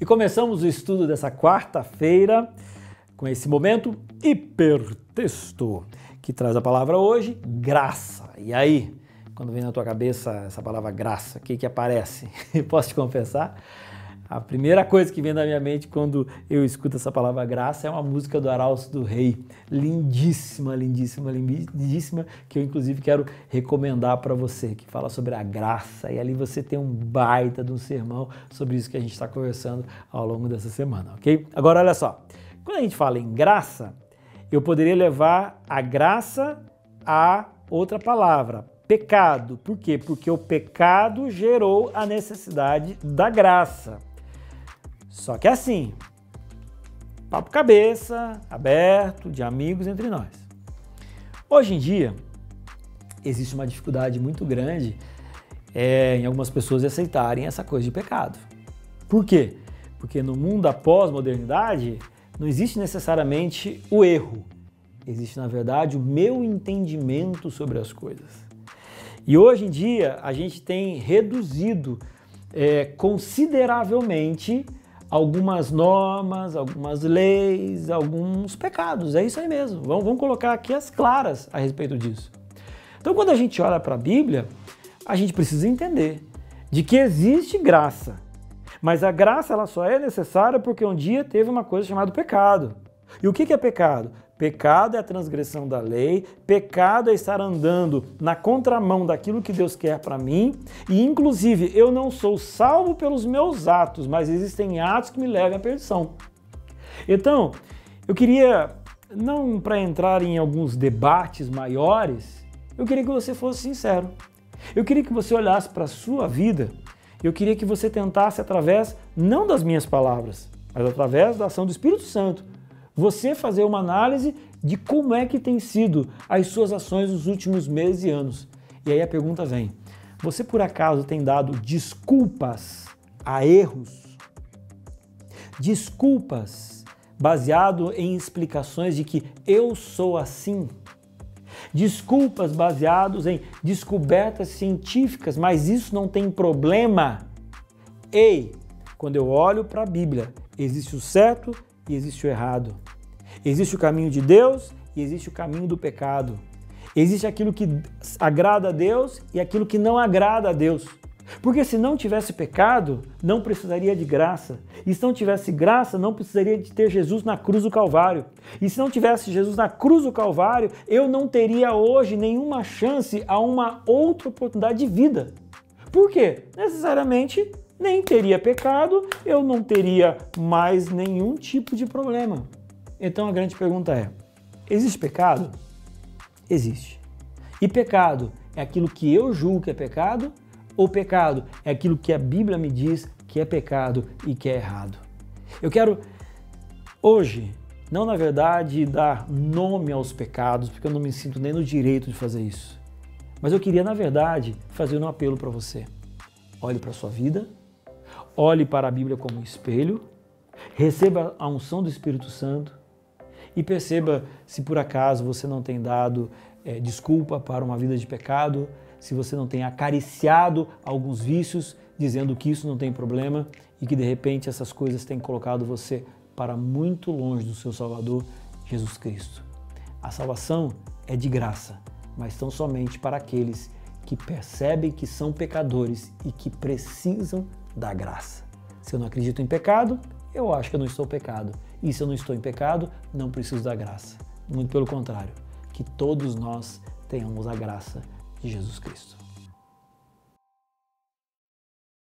E começamos o estudo dessa quarta-feira com esse momento hipertexto, que traz a palavra hoje, graça. E aí, quando vem na tua cabeça essa palavra graça, o que aparece? Posso te confessar? A primeira coisa que vem na minha mente quando eu escuto essa palavra graça é uma música do Arautos do Rei, lindíssima, lindíssima, lindíssima, que eu inclusive quero recomendar para você, que fala sobre a graça, e ali você tem um baita de um sermão sobre isso que a gente está conversando ao longo dessa semana, ok? Agora olha só, quando a gente fala em graça, eu poderia levar a graça a outra palavra, pecado. Por quê? Porque o pecado gerou a necessidade da graça. Só que assim, papo cabeça, aberto, de amigos entre nós. Hoje em dia, existe uma dificuldade muito grande em algumas pessoas aceitarem essa coisa de pecado. Por quê? Porque no mundo da pós-modernidade, não existe necessariamente o erro. Existe, na verdade, o meu entendimento sobre as coisas. E hoje em dia, a gente tem reduzido consideravelmente algumas normas, algumas leis, alguns pecados. É isso aí mesmo. Vamos colocar aqui as claras a respeito disso. Então, quando a gente olha para a Bíblia, a gente precisa entender de que existe graça. Mas a graça ela só é necessária porque um dia teve uma coisa chamada pecado. E o que é pecado? Pecado é a transgressão da lei, pecado é estar andando na contramão daquilo que Deus quer para mim, e inclusive eu não sou salvo pelos meus atos, mas existem atos que me levam à perdição. Então, eu queria, não para entrar em alguns debates maiores, eu queria que você fosse sincero. Eu queria que você olhasse para a sua vida, eu queria que você tentasse através, não das minhas palavras, mas através da ação do Espírito Santo, você fazer uma análise de como é que tem sido as suas ações nos últimos meses e anos. E aí a pergunta vem, você por acaso tem dado desculpas a erros? Desculpas baseado em explicações de que eu sou assim? Desculpas baseados em descobertas científicas, mas isso não tem problema? Ei, quando eu olho para a Bíblia, existe o certo e existe o errado. Existe o caminho de Deus e existe o caminho do pecado. Existe aquilo que agrada a Deus e aquilo que não agrada a Deus. Porque se não tivesse pecado, não precisaria de graça. E se não tivesse graça, não precisaria de ter Jesus na cruz do Calvário. E se não tivesse Jesus na cruz do Calvário, eu não teria hoje nenhuma chance a uma outra oportunidade de vida. Por quê? Necessariamente nem teria pecado, eu não teria mais nenhum tipo de problema. Então a grande pergunta é, existe pecado? Existe. E pecado é aquilo que eu julgo que é pecado? Ou pecado é aquilo que a Bíblia me diz que é pecado e que é errado? Eu quero hoje, não na verdade dar nome aos pecados, porque eu não me sinto nem no direito de fazer isso. Mas eu queria na verdade fazer um apelo para você. Olhe para a sua vida, olhe para a Bíblia como um espelho, receba a unção do Espírito Santo e perceba se por acaso você não tem dado desculpa para uma vida de pecado, se você não tem acariciado alguns vícios, dizendo que isso não tem problema e que de repente essas coisas têm colocado você para muito longe do seu Salvador, Jesus Cristo. A salvação é de graça, mas tão somente para aqueles que percebem que são pecadores e que precisam da graça. Se eu não acredito em pecado, eu acho que eu não estou pecado. E se eu não estou em pecado, não preciso da graça. Muito pelo contrário, que todos nós tenhamos a graça de Jesus Cristo.